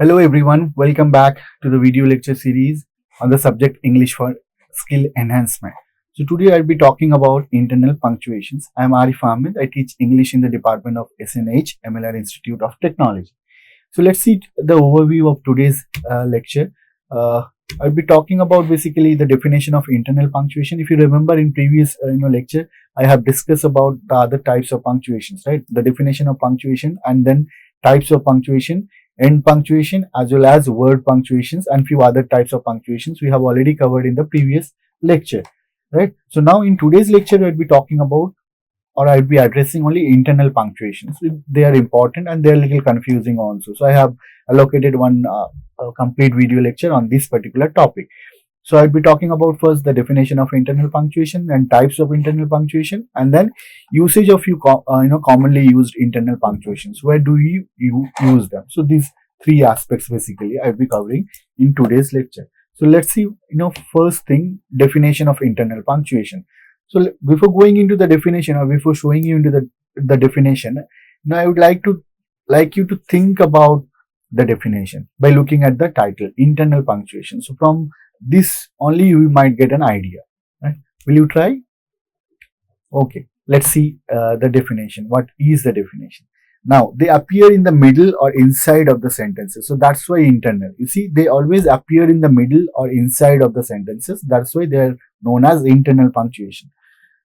Hello everyone, welcome back to the video lecture series on the subject English for Skill Enhancement. So today I'll be talking about internal punctuations. I am Arif Ahammed. I teach English in the Department of SNH, MLR Institute of Technology. So let's see the overview of today's lecture. I'll be talking about basically the definition of internal punctuation. If you remember in previous lecture, I have discussed about the other types of punctuations, right? The definition of punctuation and then types of punctuation, end punctuation as well as word punctuations and few other types of punctuations we have already covered in the previous lecture, right? So now in today's lecture, I'll be talking about or I'll be addressing only internal punctuations. They are important and they're a little confusing also. So I have allocated one complete video lecture on this particular topic. So I'll be talking about first the definition of internal punctuation and types of internal punctuation, and then usage of commonly used internal punctuations. Where do you use them? So these three aspects basically I'll be covering in today's lecture. So let's see, first thing, definition of internal punctuation. So before going into the definition or before showing you into the definition, now I would like you to think about the definition by looking at the title, internal punctuation. So from this only you might get an idea, right? Will you try? Okay, let's see the definition. What is the definition? Now, they appear in the middle or inside of the sentences. So that's why internal. You see, they always appear in the middle or inside of the sentences. That's why they are known as internal punctuation.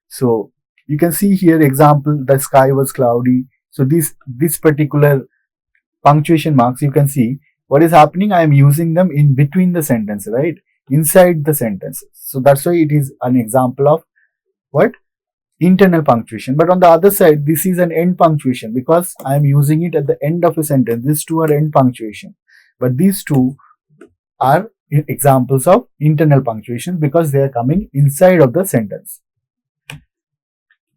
So you can see here example, the sky was cloudy. So this particular punctuation marks, you can see what is happening. I am using them in between the sentence, right? Inside the sentences. So that's why it is an example of what? Internal punctuation. But on the other side, this is an end punctuation because I am using it at the end of a sentence. These two are end punctuation. But these two are examples of internal punctuation because they are coming inside of the sentence.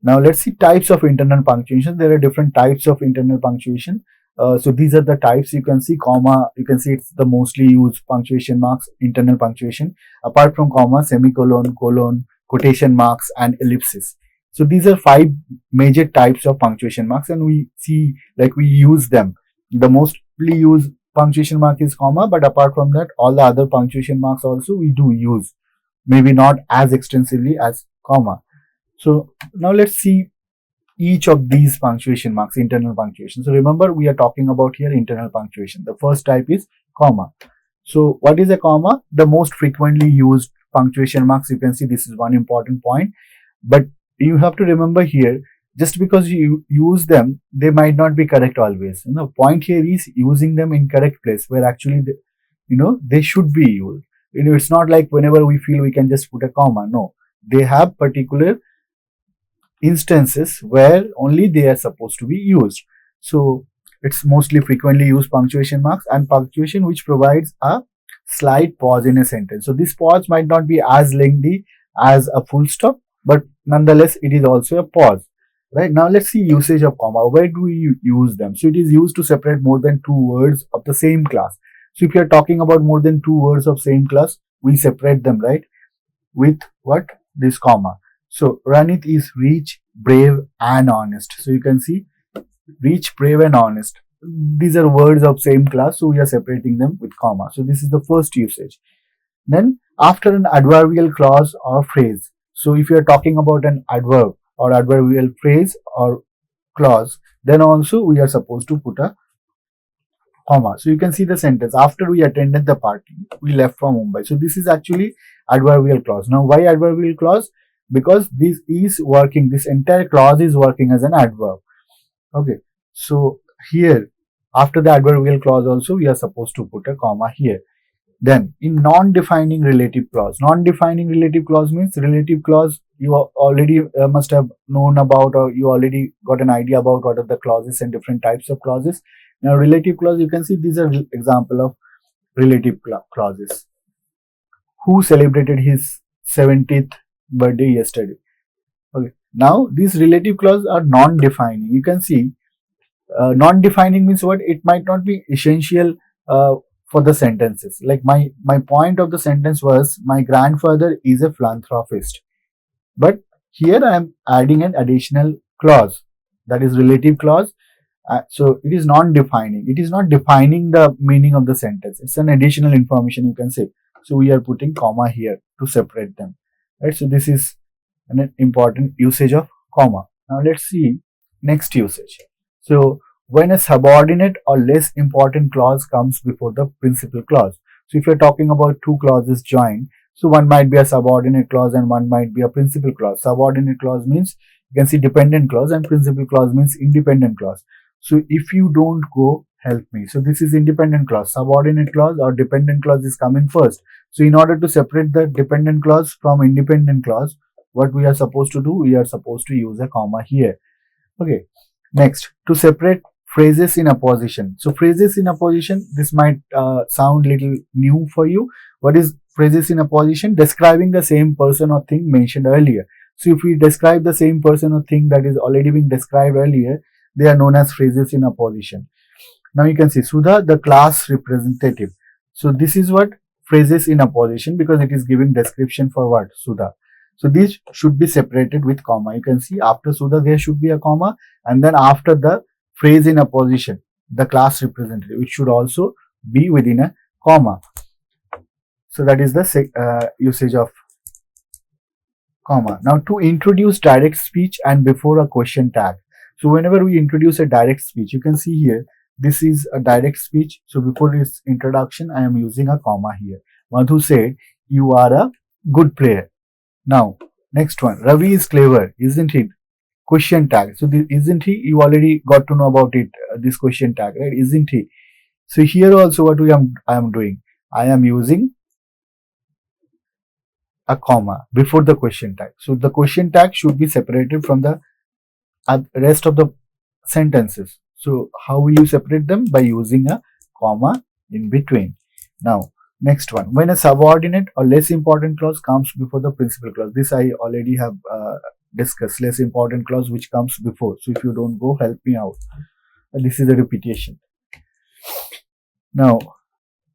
Now let's see types of internal punctuation. There are different types of internal punctuation. So these are the types. You can see comma, you can see it's the mostly used punctuation marks, internal punctuation. Apart from comma, semicolon, colon, quotation marks and ellipsis. So these are 5 major types of punctuation marks and we see like we use them. The mostly used punctuation mark is comma, but apart from that, all the other punctuation marks also we do use. Maybe not as extensively as comma. So now let's see each of these punctuation marks, internal punctuation. So remember, we are talking about here internal punctuation. The first type is comma. So what is a comma? The most frequently used punctuation marks. You can see this is one important point. But you have to remember here, just because you use them, they might not be correct always. The point here is using them in correct place where actually, they should be used. It's not like whenever we feel we can just put a comma. No, they have particular instances where only they are supposed to be used. So it's mostly frequently used punctuation marks and punctuation which provides a slight pause in a sentence. So this pause might not be as lengthy as a full stop, but nonetheless it is also a pause. Right, now let's see usage of comma. Where do we use them? So it is used to separate more than 2 words of the same class. So if you are talking about more than 2 words of same class, we separate them, right, with what? This comma. So Ranit is rich, brave and honest. So you can see rich, brave and honest. These are words of same class. So we are separating them with comma. So this is the first usage. Then after an adverbial clause or phrase. So if you are talking about an adverb or adverbial phrase or clause, then also we are supposed to put a comma. So you can see the sentence, after we attended the party, we left for Mumbai. So this is actually adverbial clause. Now why adverbial clause? Because this is working, this entire clause is working as an adverb. Okay, so here after the adverbial clause also we are supposed to put a comma here. Then in non-defining relative clause. Non-defining relative clause means relative clause you already must have known about, or you already got an idea about what are the clauses and different types of clauses. Now relative clause, you can see these are example of relative clauses. Who celebrated his 70th birthday yesterday? Okay, now these relative clauses are non-defining. You can see non-defining means what? It might not be essential for the sentences. Like my point of the sentence was, my grandfather is a philanthropist. But here I am adding an additional clause, that is relative clause, So it is non-defining. It is not defining the meaning of the sentence. It's an additional information, you can say. So we are putting comma here to separate them, right? So this is an important usage of comma. Now let's see next usage. So when a subordinate or less important clause comes before the principal clause. So if you're talking about two clauses joined, so one might be a subordinate clause and one might be a principal clause. Subordinate clause means, you can see, dependent clause, and principal clause means independent clause. So if you don't go, help me. So this is independent clause. Subordinate clause or dependent clause is coming first. So in order to separate the dependent clause from independent clause, what we are supposed to do? We are supposed to use a comma here. Okay. Next, to separate phrases in opposition. So phrases in opposition, this might sound little new for you. What is phrases in opposition? Describing the same person or thing mentioned earlier. So if we describe the same person or thing that is already being described earlier, they are known as phrases in opposition. Now you can see Sudha, the class representative. So this is what phrases in opposition, because it is giving description for what? Sudha. So these should be separated with comma. You can see after Sudha there should be a comma, and then after the phrase in opposition, the class representative, it should also be within a comma. So that is the usage of comma. Now to introduce direct speech and before a question tag. So whenever we introduce a direct speech, you can see here, this is a direct speech. So before its introduction, I am using a comma here. Madhu said, "You are a good player." Now, next one. Ravi is clever, isn't he? Question tag. So this, isn't he? You already got to know about it. This question tag, right? Isn't he? So here also, what I am doing? I am using a comma before the question tag. So the question tag should be separated from the rest of the sentences. So how will you separate them? By using a comma in between. Now, next one. When a subordinate or less important clause comes before the principal clause. This I already have discussed. Less important clause which comes before. So if you don't go, help me out. This is a repetition. Now,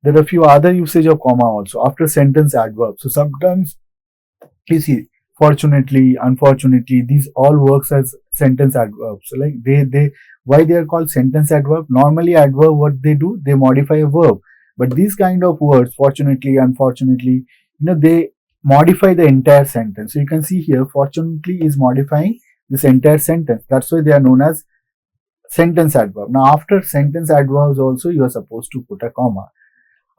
there are a few other usage of comma also. After sentence adverb. So sometimes you see, fortunately, unfortunately, these all works as sentence adverbs. So like why they are called sentence adverb? Normally adverb, what they do? They modify a verb. But these kind of words, fortunately, unfortunately, they modify the entire sentence. So you can see here, fortunately is modifying this entire sentence. That's why they are known as sentence adverb. Now after sentence adverbs also, you are supposed to put a comma.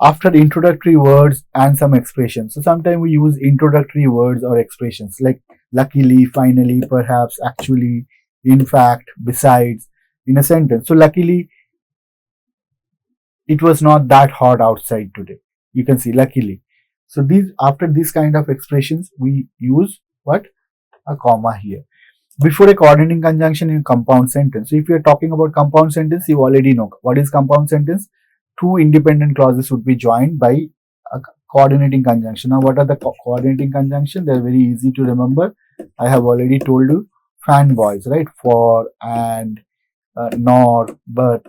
After introductory words and some expressions. So sometimes we use introductory words or expressions like luckily, finally, perhaps, actually, in fact, besides, in a sentence. So luckily, it was not that hot outside today. You can see luckily. So after these kind of expressions, we use what? A comma here. Before a coordinating conjunction in compound sentence. So if you are talking about compound sentence, you already know what is compound sentence. Two independent clauses would be joined by a coordinating conjunction. Now, what are the coordinating conjunction? They are very easy to remember. I have already told you. Fanboys, right? For, and, nor, but,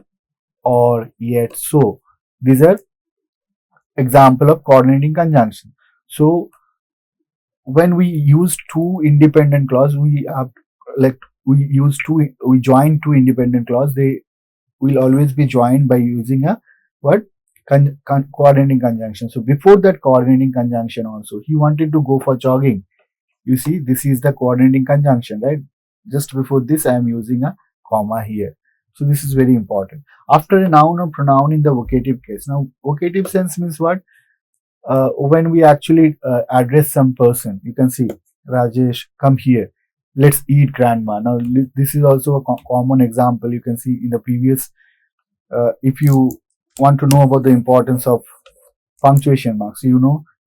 or, yet, so. These are example of coordinating conjunction. So when we use two independent clause, we join two independent clause. They will always be joined by using a what? Coordinating conjunction. So before that coordinating conjunction also, he wanted to go for jogging. You see, this is the coordinating conjunction, right? Just before this, I am using a comma here. So this is very important. After a noun or pronoun in the vocative case. Now, vocative sense means what? When we actually address some person, you can see, Rajesh, come here. Let's eat, grandma. Now, this is also a common example. You can see in the previous, if you want to know about the importance of punctuation marks,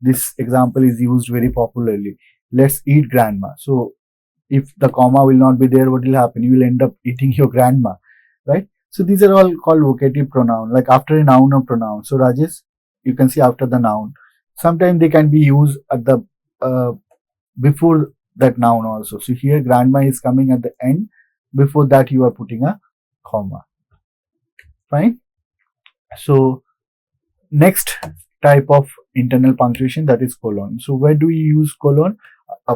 this example is used very popularly. Let's eat, grandma. So if the comma will not be there, what will happen? You will end up eating your grandma, right? So these are all called vocative pronoun, like after a noun or pronoun. So Rajesh, you can see after the noun. Sometimes they can be used at the before that noun also. So here grandma is coming at the end. Before that you are putting a comma. Fine. So next type of internal punctuation, that is colon. So where do we use colon?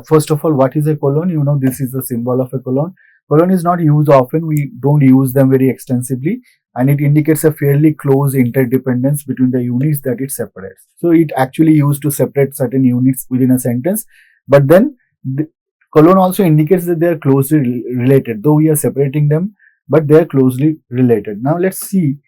First of all, what is a colon? This is the symbol of a colon. Colon is not used often. We don't use them very extensively, and it indicates a fairly close interdependence between the units that it separates. So it actually used to separate certain units within a sentence, but then the colon also indicates that they are closely related, though we are separating them, but they are closely related. Now let's see.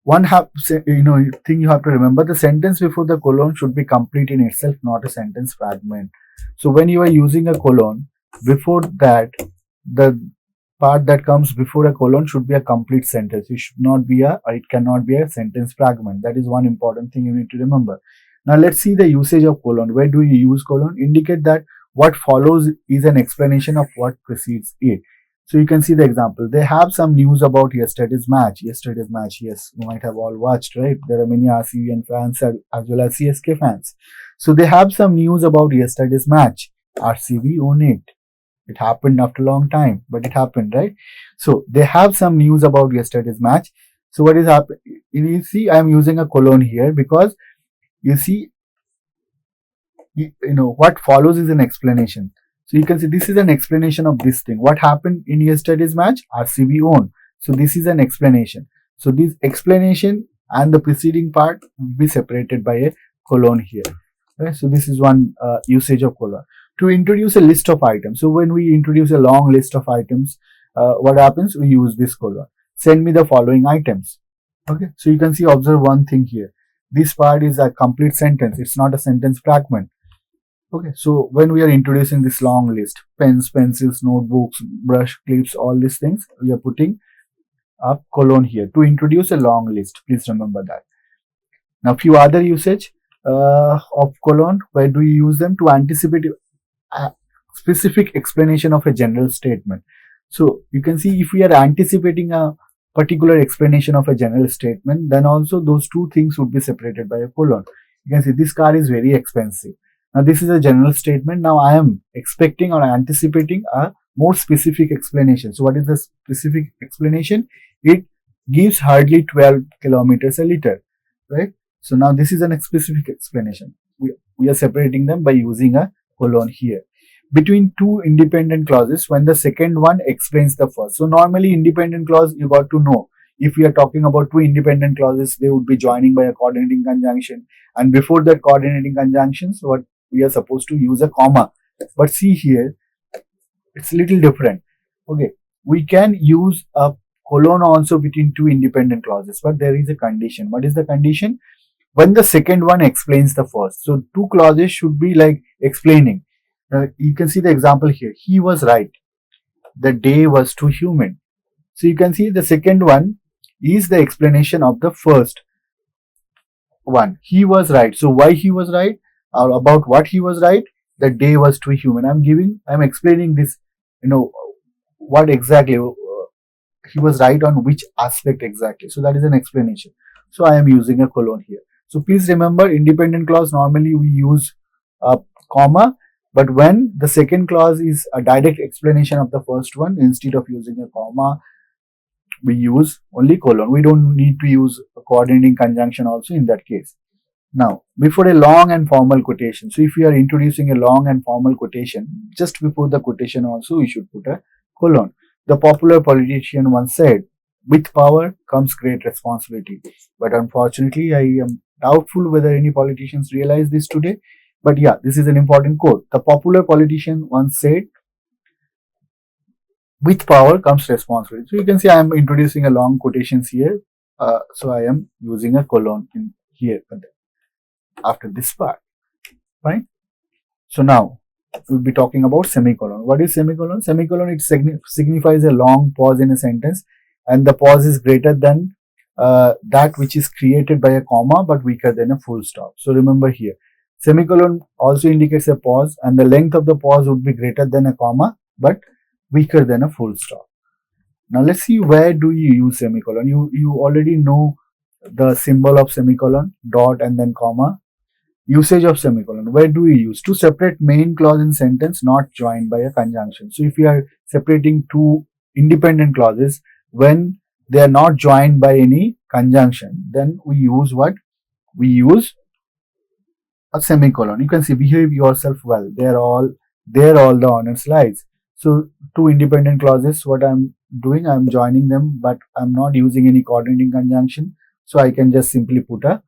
One thing you have to remember: the sentence before the colon should be complete in itself, not a sentence fragment. So when you are using a colon, before that, the part that comes before a colon should be a complete sentence. It should not be it cannot be a sentence fragment. That is one important thing you need to remember. Now let's see the usage of colon. Where do you use colon? Indicate that what follows is an explanation of what precedes it. So you can see the example. They have some news about yesterday's match. Yesterday's match, yes, you might have all watched, right? There are many RCB fans as well as CSK fans. So they have some news about yesterday's match. RCB own it. It happened after a long time, but it happened, right? So they have some news about yesterday's match. So what is happening? You see, I am using a colon here because you see, what follows is an explanation. So you can see this is an explanation of this thing. What happened in yesterday's match? RCB won. So this is an explanation. So this explanation and the preceding part will be separated by a colon here. Right? So this is one usage of colon. To introduce a list of items. So when we introduce a long list of items, what happens? We use this colon. Send me the following items. Okay. So you can see, observe one thing here. This part is a complete sentence. It's not a sentence fragment. Okay, so when we are introducing this long list, pens, pencils, notebooks, brush, clips, all these things, we are putting a colon here to introduce a long list. Please remember that. Now, few other usage of colon. Where do you use them? To anticipate a specific explanation of a general statement. So you can see, if we are anticipating a particular explanation of a general statement, then also those two things would be separated by a colon. You can see this car is very expensive. Now this is a general statement. Now I am expecting or anticipating a more specific explanation. So what is the specific explanation? It gives hardly 12 kilometers a liter, right? So now this is a specific explanation. We are separating them by using a colon here. Between two independent clauses, when the second one explains the first. So normally independent clause, you got to know. If we are talking about two independent clauses, they would be joining by a coordinating conjunction. And before that coordinating conjunctions, what we are supposed to use a comma. But see here, it's a little different. Okay, we can use a colon also between two independent clauses, but there is a condition. What is the condition? When the second one explains the first. So two clauses should be like explaining. You can see the example here. He was right. The day was too humid. So you can see the second one is the explanation of the first one. He was right. So why he was right? Or about what he was right? The day was too humid. I'm explaining this, what exactly he was right on, which aspect exactly. So that is an explanation. So I am using a colon here. So please remember, independent clause, normally we use a comma, but when the second clause is a direct explanation of the first one, instead of using a comma, we use only colon. We don't need to use a coordinating conjunction also in that case. Now, before a long and formal quotation. So if we are introducing a long and formal quotation, just before the quotation also we should put a colon. The popular politician once said, with power comes great responsibility. But unfortunately, I am doubtful whether any politicians realize this today. But yeah, this is an important quote. The popular politician once said, with power comes responsibility. So you can see I am introducing a long quotations here. So I am using a colon in here after this part. Fine. So now we'll be talking about semicolon. What is semicolon? Semicolon, it signifies a long pause in a sentence, and the pause is greater than that which is created by a comma but weaker than a full stop. So remember here, semicolon also indicates a pause, and the length of the pause would be greater than a comma but weaker than a full stop. Now let's see, where do you use semicolon? You already know the symbol of semicolon, dot and then comma. Usage of semicolon. Where do we use? To separate main clause in sentence not joined by a conjunction. So if we are separating two independent clauses, when they are not joined by any conjunction, then we use what? We use a semicolon. You can see, behave yourself well. There all the honors lies. So two independent clauses, what I'm doing, I'm joining them, but I'm not using any coordinating conjunction. So I can just simply put a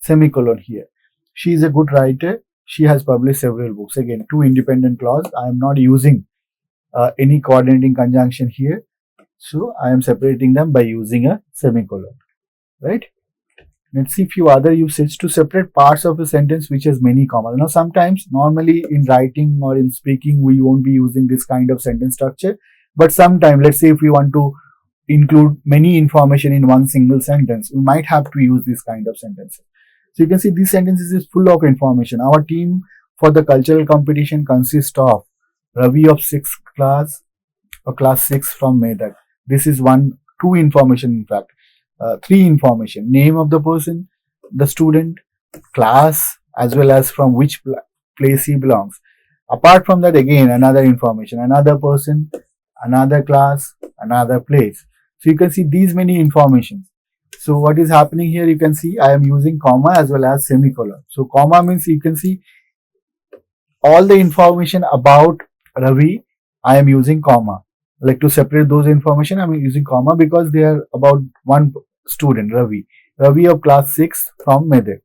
semicolon here. She is a good writer. She has published several books. Again, two independent clause. I am not using any coordinating conjunction here. So I am separating them by using a semicolon, right? Let's see few other usage to separate parts of a sentence which has many commas. Now sometimes normally in writing or in speaking we won't be using this kind of sentence structure, but sometimes let's say if we want to include many information in one single sentence, we might have to use this kind of sentences. So you can see these sentences is full of information. Our team for the cultural competition consists of Ravi of 6th class or class 6 from Medak. This is two information in fact. Three information: name of the person, the student, class, as well as from which place he belongs. Apart from that, again another information: another person, another class, another place. So you can see these many informations. So what is happening here, you can see I am using comma as well as semicolon. So comma means you can see all the information about Ravi, I am using comma. Like to separate those information, I am using comma because they are about one student, Ravi. Ravi of class 6 from Medak.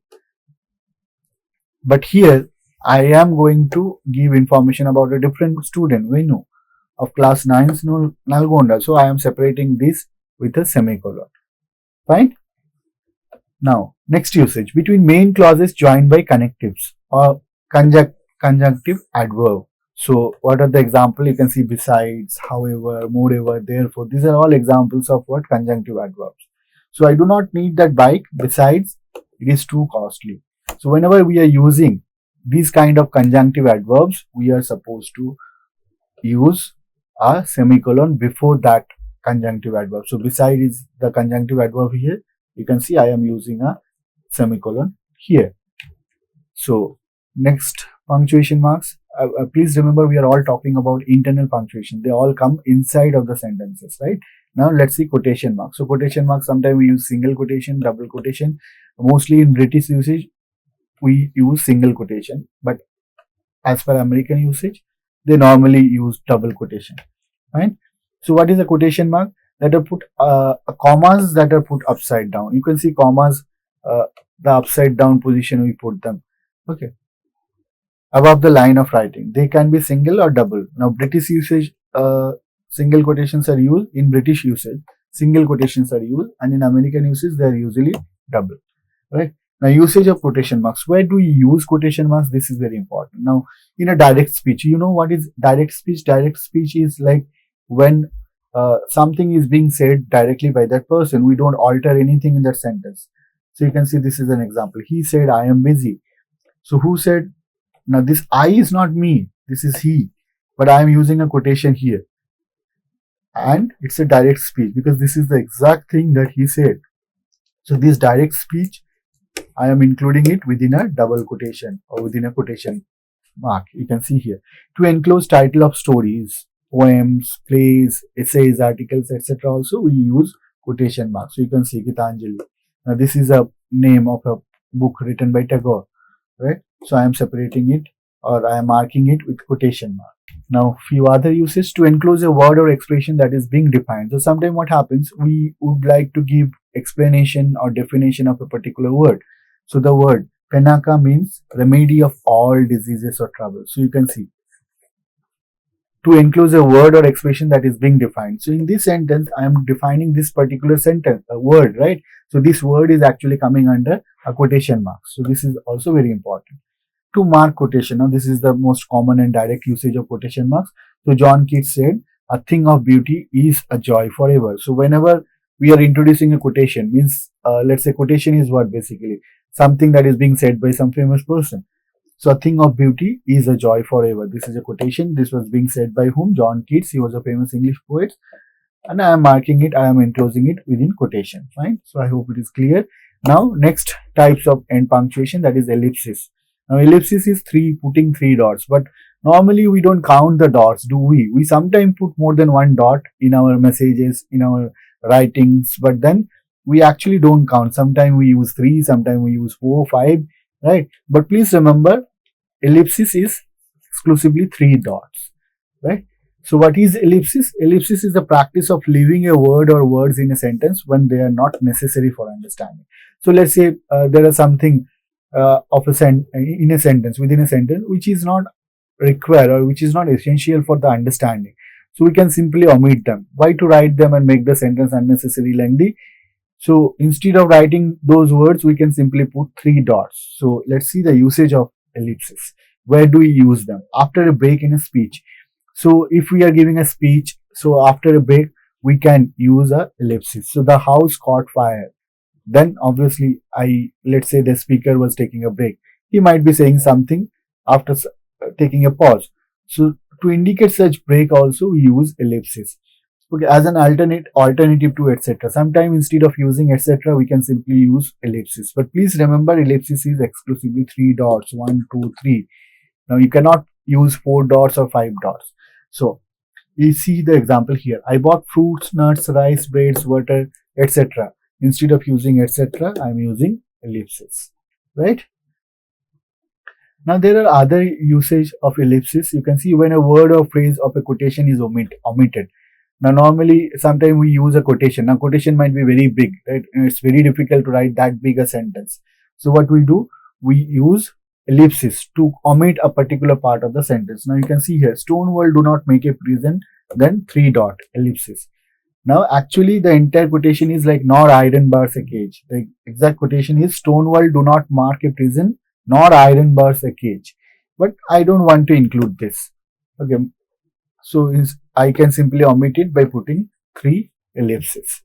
But here, I am going to give information about a different student, Venu, of class 9 Nalgonda. So I am separating this with a semicolon. Fine? Now, next usage. Between main clauses joined by connectives or conjunctive adverb. So what are the example? You can see besides, however, moreover, therefore. These are all examples of what conjunctive adverbs. So I do not need that bike. Besides, it is too costly. So whenever we are using these kind of conjunctive adverbs, we are supposed to use a semicolon before that conjunctive adverb. So beside is the conjunctive adverb here. You can see I am using a semicolon here. So next, punctuation marks. Please remember we are all talking about internal punctuation. They all come inside of the sentences, right? Now let's see quotation marks. So quotation marks, sometimes we use single quotation, double quotation. Mostly in British usage, we use single quotation. But as per American usage, they normally use double quotation, right? So what is a quotation mark? That are put commas that are put upside down. You can see commas, the upside down position we put them. Okay. Above the line of writing. They can be single or double. Now British usage, single quotations are used. In British usage, single quotations are used, and in American usage they are usually double, right? Now usage of quotation marks. Where do we use quotation marks? This is very important. Now in a direct speech, you know what is direct speech? Direct speech is like when something is being said directly by that person. We don't alter anything in that sentence. So you can see this is an example. He said, I am busy. So who said? Now this I is not me. This is he. But I am using a quotation here. And it's a direct speech because this is the exact thing that he said. So this direct speech, I am including it within a double quotation or within a quotation mark. You can see here. To enclose title of stories, poems, plays, essays, articles, etc. also we use quotation marks. So you can see Gitanjali. Now this is a name of a book written by Tagore, right? So I am separating it or I am marking it with quotation mark. Now few other uses: to enclose a word or expression that is being defined. So sometimes what happens, we would like to give explanation or definition of a particular word. So the word Penaka means remedy of all diseases or troubles. So you can see to enclose a word or expression that is being defined. So in this sentence, I am defining this particular sentence, a word, right? So this word is actually coming under a quotation mark. So this is also very important. To mark quotation. Now this is the most common and direct usage of quotation marks. So John Keats said, a thing of beauty is a joy forever. So whenever we are introducing a quotation, means let's say quotation is what basically? Something that is being said by some famous person. So a thing of beauty is a joy forever. This is a quotation. This was being said by whom? John Keats. He was a famous English poet. And I am marking it. I am enclosing it within quotation. Fine. So I hope it is clear. Now next types of end punctuation, that is ellipsis. Now ellipsis is putting three dots, but normally we don't count the dots, do we? We sometimes put more than one dot in our messages, in our writings, but then we actually don't count. Sometimes we use 3, sometimes we use 4, 5, right? But please remember, ellipsis is exclusively 3 dots, right? So what is ellipsis? Ellipsis is the practice of leaving a word or words in a sentence when they are not necessary for understanding. So let's say there is something in a sentence, within a sentence, which is not required or which is not essential for the understanding. So we can simply omit them. Why to write them and make the sentence unnecessarily lengthy? So instead of writing those words, we can simply put 3 dots. So let's see the usage of ellipsis. Where do we use them? After a break in a speech. So if we are giving a speech, so after a break, we can use a ellipsis. So the house caught fire. Then obviously, let's say the speaker was taking a break. He might be saying something after taking a pause. So to indicate such break also we use ellipsis. Okay, as an alternative to etc. Sometimes instead of using etc. we can simply use ellipsis. But please remember ellipsis is exclusively 3 dots, 1, 2, 3. Now you cannot use 4 dots or 5 dots. So you see the example here. I bought fruits, nuts, rice, breads, water, etc. Instead of using etc. I am using ellipsis. Right? Now there are other usage of ellipsis. You can see when a word or phrase of a quotation is omitted. Now normally sometimes we use a quotation. Now quotation might be very big, right? And it's very difficult to write that big a sentence. So what we do, we use ellipsis to omit a particular part of the sentence. Now you can see here, stone wall do not make a prison, then 3 dot ellipsis. Now actually the entire quotation is like nor iron bars a cage. The exact quotation is stone wall do not mark a prison, nor iron bars a cage. But I don't want to include this. Okay. So I can simply omit it by putting 3 ellipses.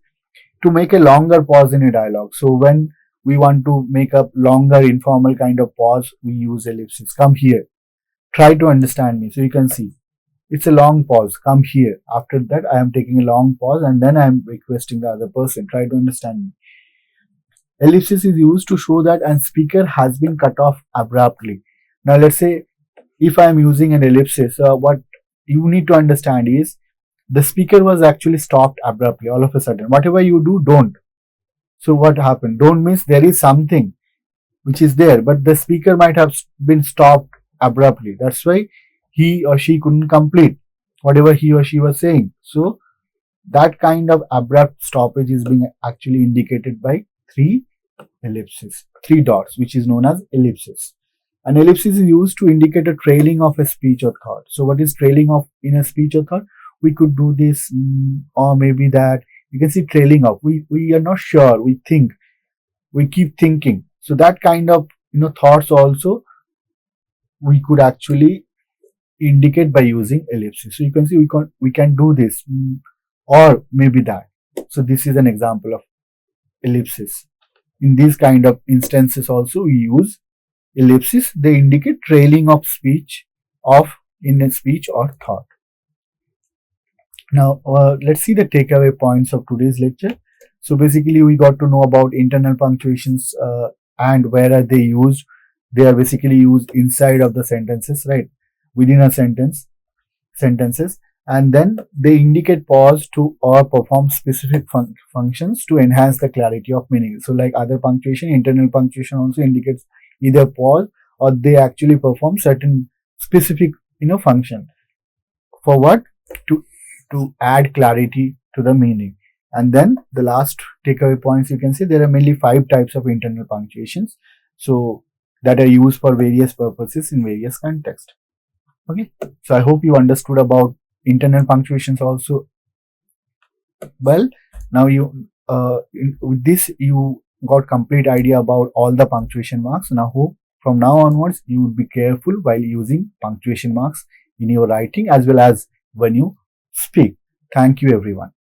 To make a longer pause in a dialogue. So when we want to make a longer informal kind of pause, we use ellipses. Come here. Try to understand me. So you can see it's a long pause. Come here. After that, I am taking a long pause and then I am requesting the other person. Try to understand me. Ellipsis is used to show that a speaker has been cut off abruptly. Now let's say if I am using an ellipsis, what you need to understand is the speaker was actually stopped abruptly all of a sudden. Whatever you do, don't. So what happened? Don't means there is something which is there, but the speaker might have been stopped abruptly. That's why he or she couldn't complete whatever he or she was saying. So that kind of abrupt stoppage is being actually indicated by 3 ellipses, 3 dots, which is known as ellipsis. An ellipsis is used to indicate a trailing of a speech or thought. So what is trailing of in a speech or thought? We could do this or maybe that. You can see trailing off. We are not sure. We think. We keep thinking. So that kind of thoughts also we could actually indicate by using ellipsis. So you can see we can do this or maybe that. So this is an example of ellipsis. In these kind of instances also we use ellipsis. They indicate trailing of speech in a speech or thought. Now let's see the takeaway points of today's lecture. So basically we got to know about internal punctuations and where are they used. They are basically used inside of the sentences, right? Within a sentences, and then they indicate pause to or perform specific functions to enhance the clarity of meaning. So like other punctuation, internal punctuation also indicates either pause or they actually perform certain specific function. For what? To add clarity to the meaning. And then the last takeaway points, you can see there are mainly 5 types of internal punctuations. So that are used for various purposes in various contexts. Okay. So I hope you understood about internal punctuations also. Well, now with this you got complete idea about all the punctuation marks. Now hope from now onwards you would be careful while using punctuation marks in your writing as well as when you speak. Thank you everyone.